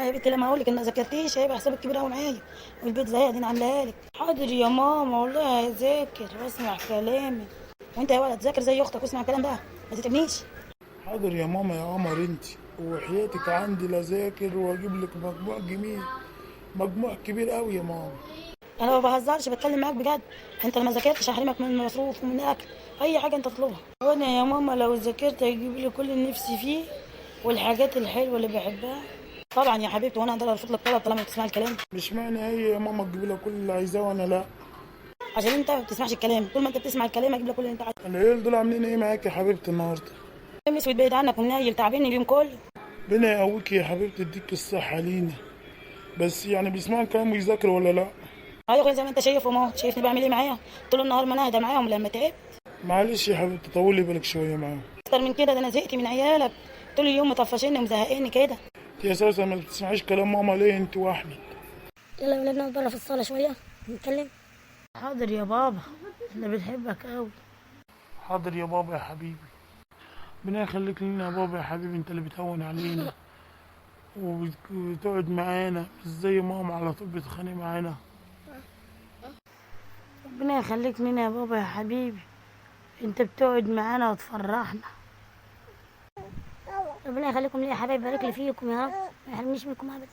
يا بنتي لما اقول لك ان ما ذاكرتيش هيبقى حسابك كبير قوي معايا، والبيت زي دي عاملاها لك. حاضر يا ماما والله هذاكر واسمع كلامي. وانت يا ولد ذاكر زي اختك واسمع الكلام بقى، ما تتعبنيش. حاضر يا ماما يا قمر انت، وحياتك عندي لذاكر واجيب لك مجموع جميل، مجموع كبير قوي يا ماما. انا ما بهزرش بتكلم معاك بجد. انت لما ذاكرتش هحرمك من المصروف ومن الاكل، اي حاجه انت تطلبها. وانا يا ماما لو ذاكرت هيجيب لي كل اللي نفسي فيه والحاجات الحلوه اللي بحبها. طبعا يا حبيبتي، وانا اقدر ارفض لك طلب طالما بتسمع الكلام؟ مش معنى هي يا ماما تجيب لها كل اللي عايزاه وانا لا. عشان انت ما بتسمعش الكلام. طول ما انت بتسمع الكلام هجيب لك كل اللي انت عايزه. العيال دول عاملين ايه معاك يا حبيبتي النهارده؟ اسود بعيد عنك ومنيل تعبني اليوم كله. ربنا يقويكي يا حبيبتي، يديك الصحة لينا. بس يعني بيسمعوا الكلام ويذاكروا ولا لا؟ ايوه زي ما انت شايف اهو، شايفني بعمل ايه معايا طول النهار مناهده معاهم لما تعبت. معلش يا حبيبتي طولي بالك شوية معاهم. اكتر من كده، ده انا زهقت من عيالك. طول اليوم مطفشيني ومزهقيني كده. انت يا سوسة ما بتسمعيش كلام ماما ليه انت واحمد؟ يلا يا ولاد نقعد بره في الصاله شويه نتكلم. حاضر يا بابا، احنا بنحبك قوي. حاضر يا بابا يا حبيبي. ربنا يخليك لنا يا بابا يا حبيبي، انت اللي بتهون علينا وتقعد معانا، مش زي ماما على طول بتتخانق معانا. ربنا يخليك لنا يا بابا يا حبيبي، انت بتقعد معانا وتفرحنا. ربنا يخليكم لي يا حبايبي، يبارك لي فيكم يا رب، ما يحرمنيش منكم ابدا.